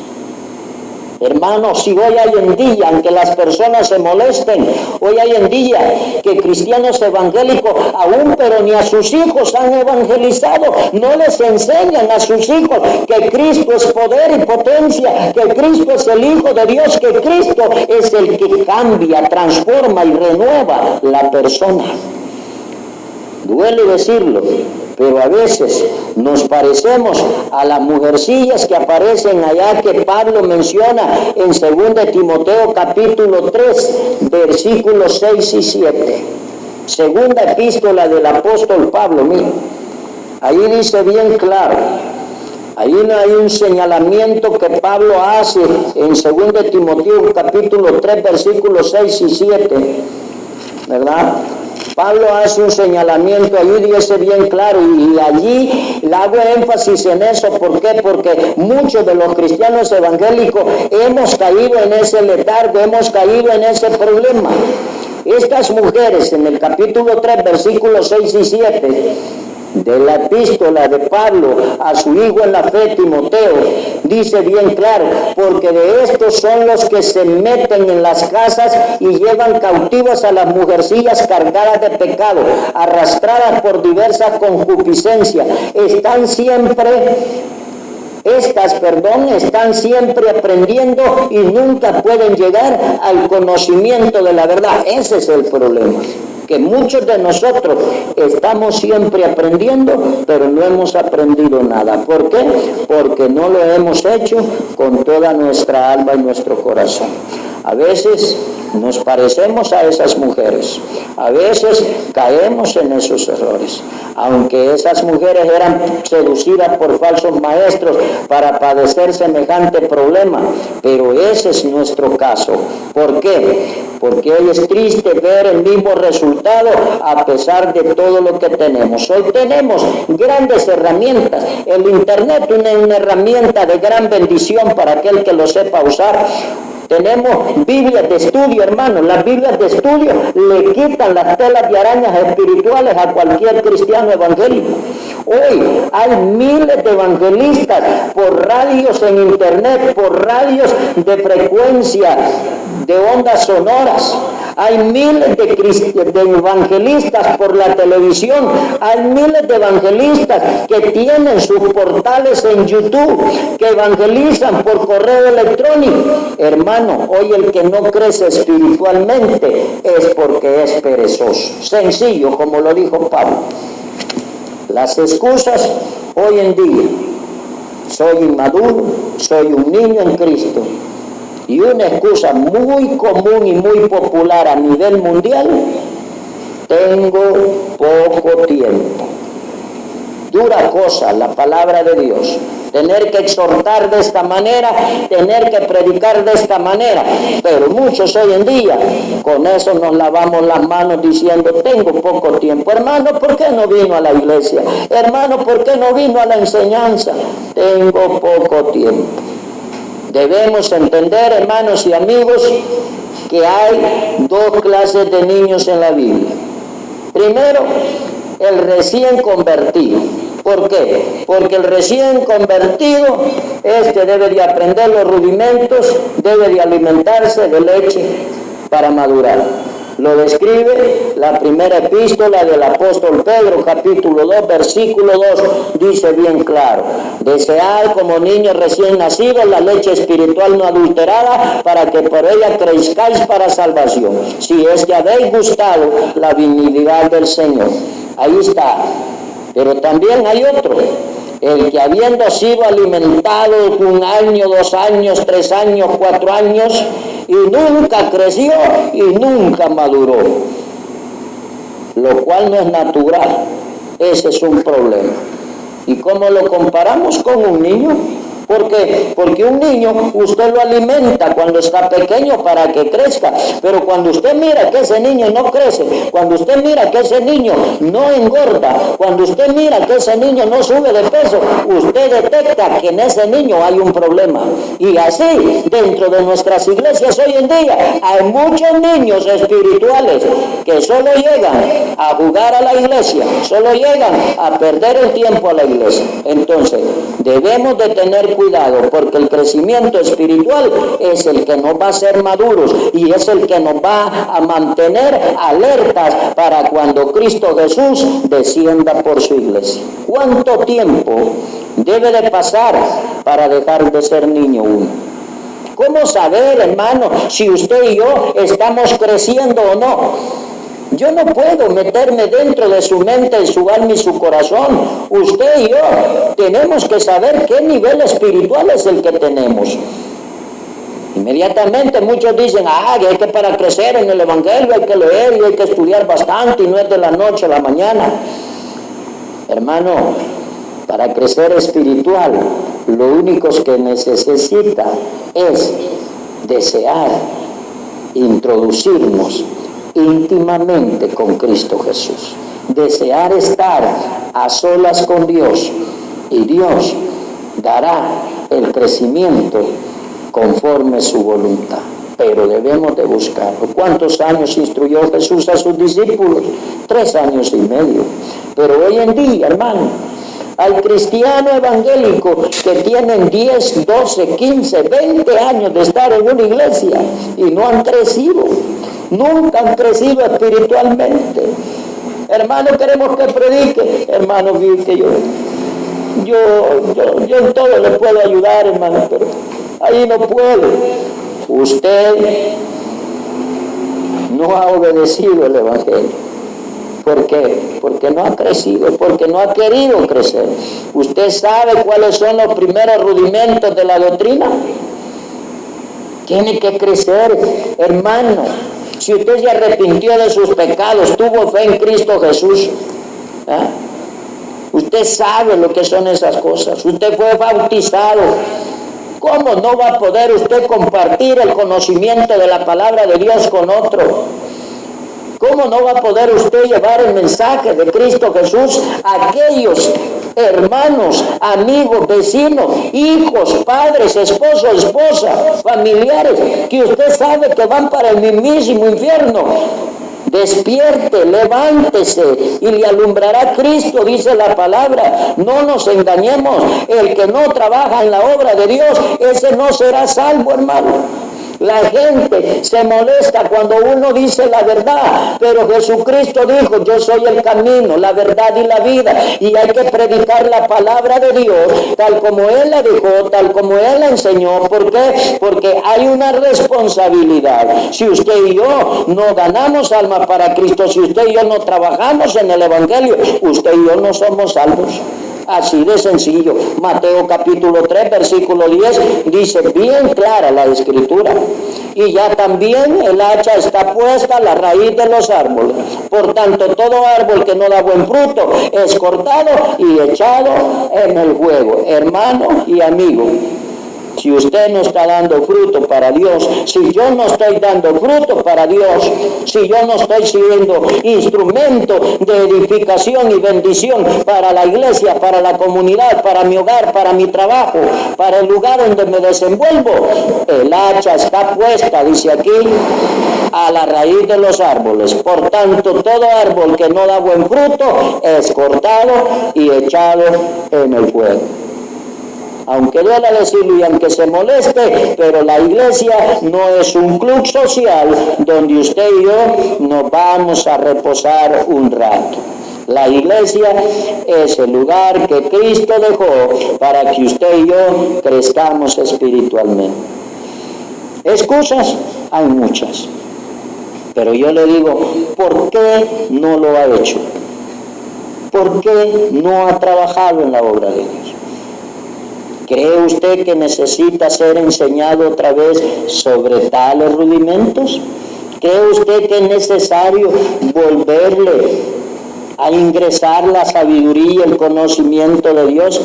Hermanos, si hoy en día, aunque las personas se molesten, hoy en día que cristianos evangélicos aún, pero ni a sus hijos han evangelizado, no les enseñan a sus hijos que Cristo es poder y potencia, que Cristo es el Hijo de Dios, que Cristo es el que cambia, transforma y renueva la persona. Duele decirlo, pero a veces nos parecemos a las mujercillas que aparecen allá que Pablo menciona en 2 Timoteo capítulo 3, versículos 6 y 7. Segunda epístola del apóstol Pablo, mira, ahí dice bien claro, ahí hay un señalamiento que Pablo hace en 2 Timoteo capítulo 3, versículos 6 y 7, ¿verdad? Pablo hace un señalamiento, ahí dice bien claro, y allí le hago énfasis en eso. ¿Por qué? Porque muchos de los cristianos evangélicos hemos caído en ese letargo, hemos caído en ese problema. Estas mujeres en el capítulo 3, versículos 6 y 7, de la epístola de Pablo a su hijo en la fe, Timoteo, dice bien claro, porque de estos son los que se meten en las casas y llevan cautivas a las mujercillas cargadas de pecado, arrastradas por diversas concupiscencias, están siempre aprendiendo y nunca pueden llegar al conocimiento de la verdad. Ese es el problema, que muchos de nosotros estamos siempre aprendiendo, pero no hemos aprendido nada. ¿Por qué? Porque no lo hemos hecho con toda nuestra alma y nuestro corazón. A veces nos parecemos a esas mujeres, a veces caemos en esos errores, aunque esas mujeres eran seducidas por falsos maestros para padecer semejante problema, pero ese es nuestro caso. ¿Por qué? Porque hoy es triste ver el mismo resultado a pesar de todo lo que tenemos. Hoy tenemos grandes herramientas, el internet es una herramienta de gran bendición para aquel que lo sepa usar. Tenemos Biblias de estudio, hermanos. Las Biblias de estudio le quitan las telas de arañas espirituales a cualquier cristiano evangélico. Hoy hay miles de evangelistas por radios en internet, por radios de frecuencia, de ondas sonoras. Hay miles de evangelistas por la televisión. Hay miles de evangelistas que tienen sus portales en YouTube, que evangelizan por correo electrónico. Hermano, hoy el que no crece espiritualmente es porque es perezoso. Sencillo, como lo dijo Pablo. Las excusas hoy en día: soy inmaduro, soy un niño en Cristo. Y una excusa muy común y muy popular a nivel mundial: tengo poco tiempo. Dura cosa la palabra de Dios. tener que exhortar de esta manera, tener que predicar de esta manera. Pero muchos hoy en día, con eso nos lavamos las manos diciendo, tengo poco tiempo. Hermano, ¿por qué no vino a la iglesia? Hermano, ¿por qué no vino a la enseñanza? Tengo poco tiempo. Debemos entender, hermanos y amigos, que hay dos clases de niños en la Biblia. Primero, el recién convertido. ¿Por qué? Porque el recién convertido, debe de aprender los rudimentos, debe de alimentarse de leche para madurar. Lo describe la primera epístola del apóstol Pedro, capítulo 2, versículo 2, dice bien claro: desead como niños recién nacidos la leche espiritual no adulterada, para que por ella crezcáis para salvación, si es que habéis gustado la benignidad del Señor. Ahí está. Pero también hay otro, el que habiendo sido alimentado 1 año, 2 años, 3 años, 4 años, y nunca creció y nunca maduró, lo cual no es natural. Ese es un problema. ¿Y cómo lo comparamos con un niño? ¿Por qué? Porque un niño usted lo alimenta cuando está pequeño para que crezca, pero cuando usted mira que ese niño no crece, cuando usted mira que ese niño no engorda, cuando usted mira que ese niño no sube de peso, usted detecta que en ese niño hay un problema. Y así, dentro de nuestras iglesias hoy en día, hay muchos niños espirituales que solo llegan a jugar a la iglesia, solo llegan a perder el tiempo a la iglesia. Entonces, debemos de tener cuidado, porque el crecimiento espiritual es el que nos va a hacer maduros y es el que nos va a mantener alertas para cuando Cristo Jesús descienda por su iglesia. ¿Cuánto tiempo debe de pasar para dejar de ser niño uno? ¿Cómo saber, hermano, si usted y yo estamos creciendo o no? Yo no puedo meterme dentro de su mente, su alma y su corazón. Usted y yo tenemos que saber qué nivel espiritual es el que tenemos. Inmediatamente muchos dicen, es que para crecer en el Evangelio hay que leer y hay que estudiar bastante y no es de la noche a la mañana. Hermano, para crecer espiritual, lo único que necesita es desear introducirnos íntimamente con Cristo Jesús, desear estar a solas con Dios, y Dios dará el crecimiento conforme su voluntad. Pero debemos de buscarlo. ¿Cuántos años instruyó Jesús a sus discípulos? 3 años y medio. Pero hoy en día, hermano, al cristiano evangélico que tienen 10, 12, 15, 20 años de estar en una iglesia y no han crecido, nunca han crecido espiritualmente. Hermano, queremos que predique. Hermano, que yo en todo le puedo ayudar, hermano, pero ahí no puedo. Usted no ha obedecido el Evangelio. ¿Por qué? Porque no ha crecido, porque no ha querido crecer. ¿Usted sabe cuáles son los primeros rudimentos de la doctrina? Tiene que crecer, hermano. Si usted se arrepintió de sus pecados, tuvo fe en Cristo Jesús, usted sabe lo que son esas cosas. Usted fue bautizado. ¿Cómo no va a poder usted compartir el conocimiento de la palabra de Dios con otro? ¿Cómo no va a poder usted llevar el mensaje de Cristo Jesús a aquellos hermanos, amigos, vecinos, hijos, padres, esposo, esposa, familiares, que usted sabe que van para el mismísimo infierno? Despierte, levántese y le alumbrará Cristo, dice la palabra. No nos engañemos, el que no trabaja en la obra de Dios, ese no será salvo, hermano. La gente se molesta cuando uno dice la verdad, pero Jesucristo dijo, yo soy el camino, la verdad y la vida, y hay que predicar la palabra de Dios tal como Él la dijo, tal como Él la enseñó. ¿Por qué? Porque hay una responsabilidad. Si usted y yo no ganamos alma para Cristo, si usted y yo no trabajamos en el Evangelio, usted y yo no somos salvos. Así de sencillo. Mateo capítulo 3, versículo 10, dice bien clara la escritura. Y ya también el hacha está puesta a la raíz de los árboles. Por tanto, todo árbol que no da buen fruto es cortado y echado en el fuego. Hermano y amigo, si usted no está dando fruto para Dios, si yo no estoy dando fruto para Dios, si yo no estoy siendo instrumento de edificación y bendición para la iglesia, para la comunidad, para mi hogar, para mi trabajo, para el lugar donde me desenvuelvo, el hacha está puesta, dice aquí, a la raíz de los árboles. Por tanto, todo árbol que no da buen fruto es cortado y echado en el fuego. Aunque duela decirlo y aunque se moleste, pero la iglesia no es un club social donde usted y yo nos vamos a reposar un rato. La iglesia es el lugar que Cristo dejó para que usted y yo crezcamos espiritualmente. Excusas hay muchas, pero yo le digo, ¿por qué no lo ha hecho? ¿Por qué no ha trabajado en la obra de Dios? ¿Cree usted que necesita ser enseñado otra vez sobre tales rudimentos? ¿Cree usted que es necesario volverle a ingresar la sabiduría y el conocimiento de Dios?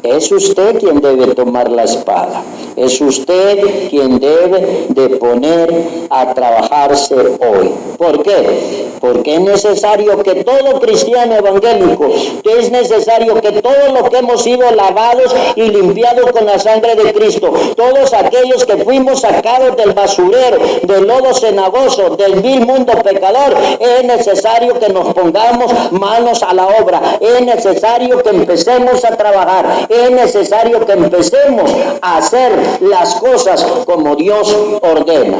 Es usted quien debe tomar la espada. Es usted quien debe de poner a trabajarse hoy. ¿Por qué? Porque es necesario que todo cristiano evangélico, es necesario que todos los que hemos sido lavados y limpiados con la sangre de Cristo, todos aquellos que fuimos sacados del basurero, del lodo cenagoso, del vil mundo pecador, es necesario que nos pongamos manos a la obra. Es necesario que empecemos a trabajar. Es necesario que empecemos a hacer las cosas como Dios ordena.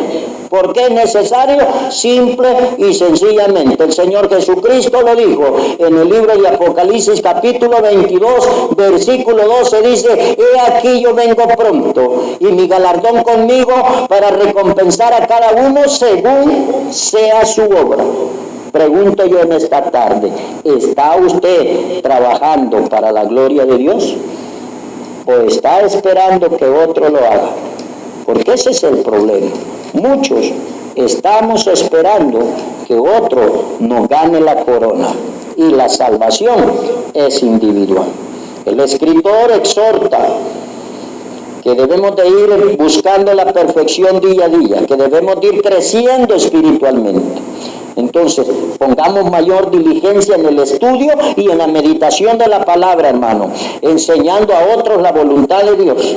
¿Por qué es necesario? Simple y sencillamente. El Señor Jesucristo lo dijo en el libro de Apocalipsis capítulo 22, versículo 12, dice: he aquí yo vengo pronto y mi galardón conmigo para recompensar a cada uno según sea su obra. Pregunto yo en esta tarde, ¿está usted trabajando para la gloria de Dios? ¿O está esperando que otro lo haga? Porque ese es el problema. Muchos estamos esperando que otro nos gane la corona, y la salvación es individual. El escritor exhorta que debemos de ir buscando la perfección día a día, que debemos de ir creciendo espiritualmente. Entonces, pongamos mayor diligencia en el estudio y en la meditación de la palabra, hermano, enseñando a otros la voluntad de Dios.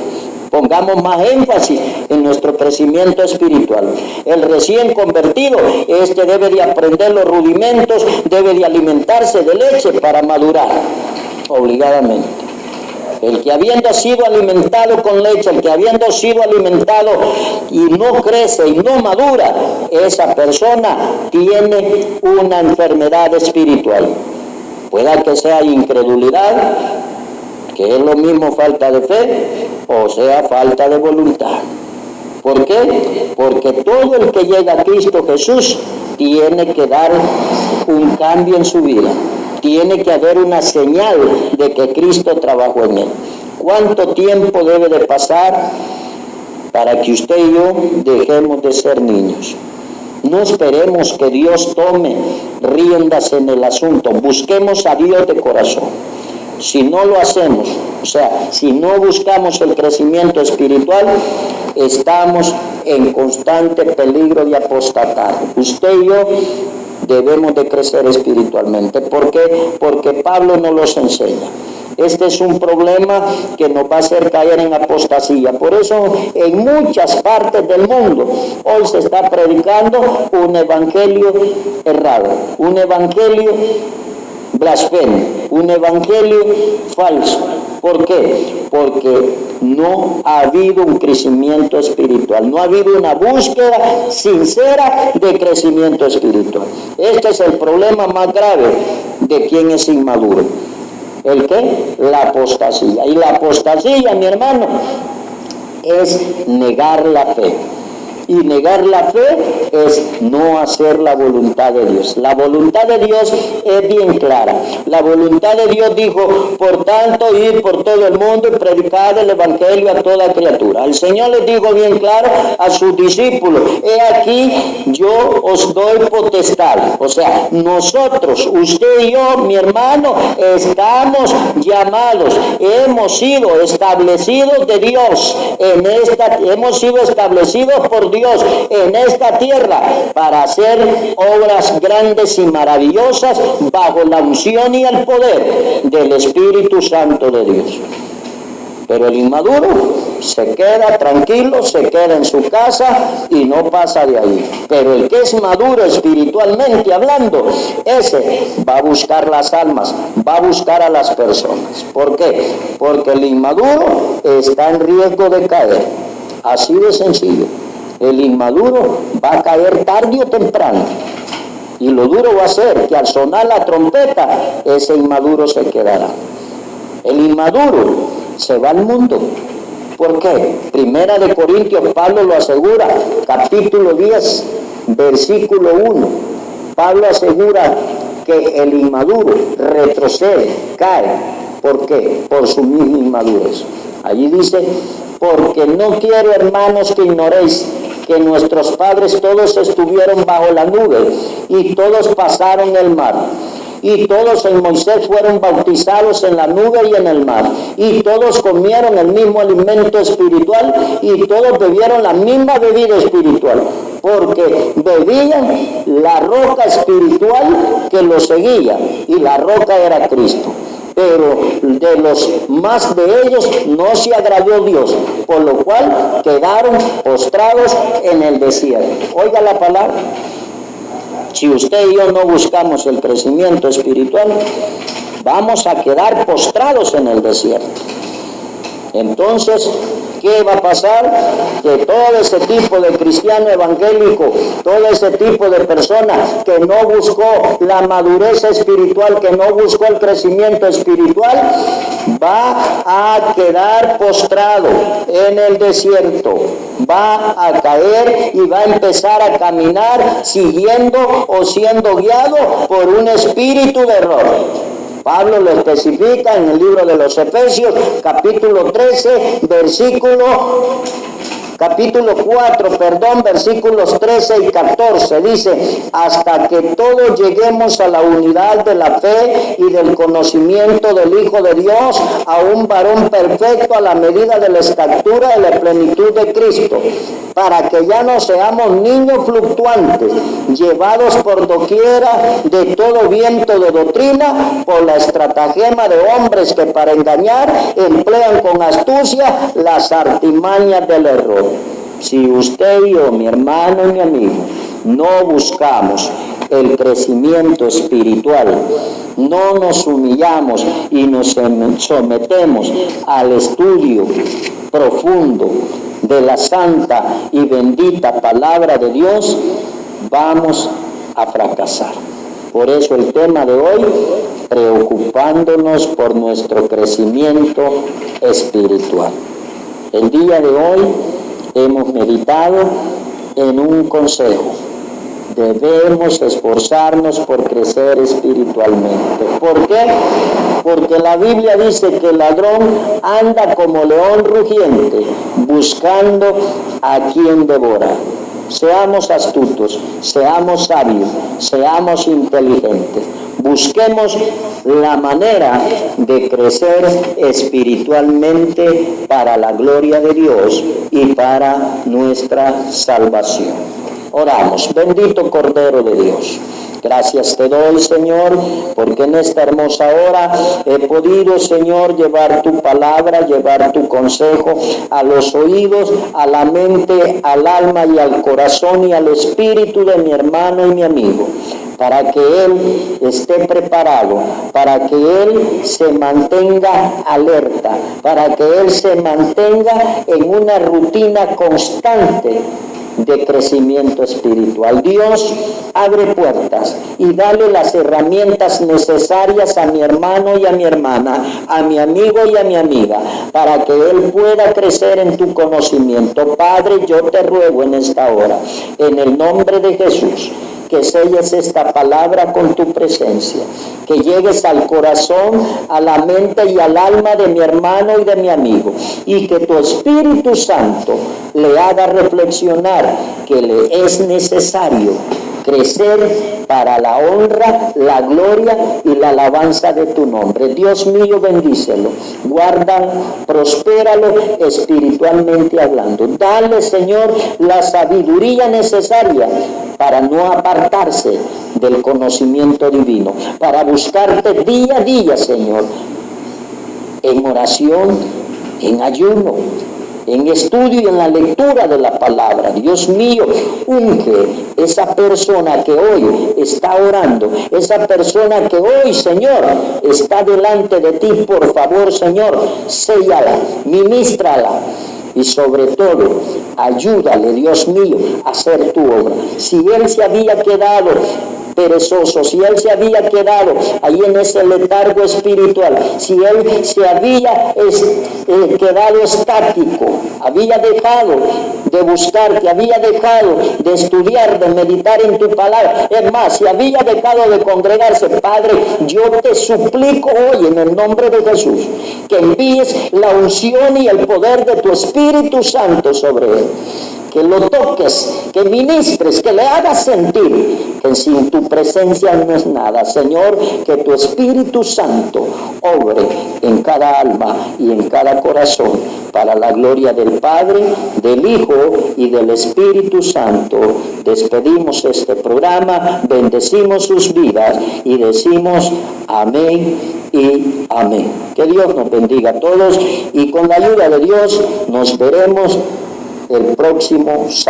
Pongamos más énfasis en nuestro crecimiento espiritual. El recién convertido, debe de aprender los rudimentos, debe de alimentarse de leche para madurar, obligadamente. El que habiendo sido alimentado con leche, el que habiendo sido alimentado y no crece y no madura, esa persona tiene una enfermedad espiritual. Pueda que sea incredulidad, que es lo mismo falta de fe, o sea falta de voluntad. ¿Por qué? Porque todo el que llega a Cristo Jesús tiene que dar un cambio en su vida. Tiene que haber una señal de que Cristo trabajó en él. ¿Cuánto tiempo debe de pasar para que usted y yo dejemos de ser niños? No esperemos que Dios tome riendas en el asunto. Busquemos a Dios de corazón. Si no lo hacemos, o sea, si no buscamos el crecimiento espiritual, estamos en constante peligro de apostatar. Usted y yo debemos de crecer espiritualmente. ¿Por qué? Porque Pablo nos los enseña. Este es un problema que nos va a hacer caer en apostasía. Por eso en muchas partes del mundo hoy se está predicando un evangelio errado, un evangelio blasfemo, un evangelio falso. ¿Por qué? Porque no ha habido un crecimiento espiritual, no ha habido una búsqueda sincera de crecimiento espiritual. Este es el problema más grave de quien es inmaduro. ¿El qué? La apostasía. Y la apostasía, mi hermano, es negar la fe. Y negar la fe es no hacer la voluntad de Dios. La voluntad de Dios es bien clara. La voluntad de Dios dijo, por tanto, ir por todo el mundo y predicar el evangelio a toda criatura. El Señor les dijo bien claro a sus discípulos, he aquí, yo os doy potestad. O sea, nosotros, usted y yo, mi hermano, estamos llamados, hemos sido establecidos de Dios hemos sido establecidos por Dios en esta tierra para hacer obras grandes y maravillosas bajo la unción y el poder del Espíritu Santo de Dios. Pero el inmaduro se queda tranquilo, se queda en su casa y no pasa de ahí. Pero el que es maduro espiritualmente hablando, ese va a buscar las almas, va a buscar a las personas. ¿Por qué? Porque el inmaduro está en riesgo de caer. Así de sencillo. El inmaduro va a caer tarde o temprano. Y lo duro va a ser que al sonar la trompeta, ese inmaduro se quedará. El inmaduro se va al mundo. ¿Por qué? Primera de Corintios, Pablo lo asegura, capítulo 10, versículo 1. Pablo asegura que el inmaduro retrocede, cae. ¿Por qué? Por su misma inmadurez. Allí dice, porque no quiero, hermanos, que ignoréis que nuestros padres todos estuvieron bajo la nube y todos pasaron el mar. Y todos en Moisés fueron bautizados en la nube y en el mar. Y todos comieron el mismo alimento espiritual y todos bebieron la misma bebida espiritual. Porque bebían la roca espiritual que los seguía. Y la roca era Cristo. Pero de los más de ellos no se agradó Dios, por lo cual quedaron postrados en el desierto. Oiga la palabra. Si usted y yo no buscamos el crecimiento espiritual, vamos a quedar postrados en el desierto. Entonces, ¿qué va a pasar? Que todo ese tipo de cristiano evangélico, todo ese tipo de persona que no buscó la madurez espiritual, que no buscó el crecimiento espiritual, va a quedar postrado en el desierto, va a caer y va a empezar a caminar siguiendo o siendo guiado por un espíritu de error. Pablo lo especifica en el libro de los Efesios, capítulo 13, versículos 13 y 14. Dice, hasta que todos lleguemos a la unidad de la fe y del conocimiento del Hijo de Dios, a un varón perfecto a la medida de la estatura de la plenitud de Cristo, para que ya no seamos niños fluctuantes, llevados por doquiera de todo viento de doctrina, por la estratagema de hombres que para engañar emplean con astucia las artimañas del error. Si usted y yo, mi hermano y mi amigo, no buscamos el crecimiento espiritual, no nos humillamos y nos sometemos al estudio profundo de la santa y bendita palabra de Dios, vamos a fracasar. Por eso el tema de hoy, preocupándonos por nuestro crecimiento espiritual. El día de hoy hemos meditado en un consejo. Debemos esforzarnos por crecer espiritualmente. ¿Por qué? Porque la Biblia dice que el ladrón anda como león rugiente, buscando a quien devorar. Seamos astutos, seamos sabios, seamos inteligentes. Busquemos la manera de crecer espiritualmente para la gloria de Dios y para nuestra salvación. Oramos. Bendito Cordero de Dios. Gracias te doy, Señor, porque en esta hermosa hora he podido, Señor, llevar tu palabra, llevar tu consejo a los oídos, a la mente, al alma y al corazón y al espíritu de mi hermano y mi amigo, para que él esté preparado, para que él se mantenga alerta, para que él se mantenga en una rutina constante de crecimiento espiritual. Dios, abre puertas y dale las herramientas necesarias a mi hermano y a mi hermana, a mi amigo y a mi amiga, para que él pueda crecer en tu conocimiento. Padre, yo te ruego en esta hora, en el nombre de Jesús, que selles esta palabra con tu presencia, que llegues al corazón, a la mente y al alma de mi hermano y de mi amigo, y que tu Espíritu Santo le haga reflexionar que le es necesario crecer para la honra, la gloria y la alabanza de tu nombre. Dios mío, bendícelo, guárdalo, prospéralo espiritualmente hablando. Dale, Señor, la sabiduría necesaria para no apartarse del conocimiento divino, para buscarte día a día, Señor, en oración, en ayuno, en estudio y en la lectura de la palabra. Dios mío, unge esa persona que hoy está orando, esa persona que hoy, Señor, está delante de ti. Por favor, Señor, séllala, ministrala y sobre todo, ayúdale, Dios mío, a hacer tu obra. Si él se había quedado perezoso, si él se había quedado ahí en ese letargo espiritual, si él se había quedado estático, había dejado de buscarte, había dejado de estudiar, de meditar en tu palabra, es más, si había dejado de congregarse, Padre, yo te suplico hoy en el nombre de Jesús, que envíes la unción y el poder de tu Espíritu Santo sobre él, que lo toques, que ministres, que le hagas sentir que sin tu presencia no es nada. Señor, que tu Espíritu Santo obre en cada alma y en cada corazón para la gloria del Padre, del Hijo y del Espíritu Santo. Despedimos este programa, bendecimos sus vidas y decimos amén y amén. Que Dios nos bendiga a todos y con la ayuda de Dios nos veremos el próximo sábado.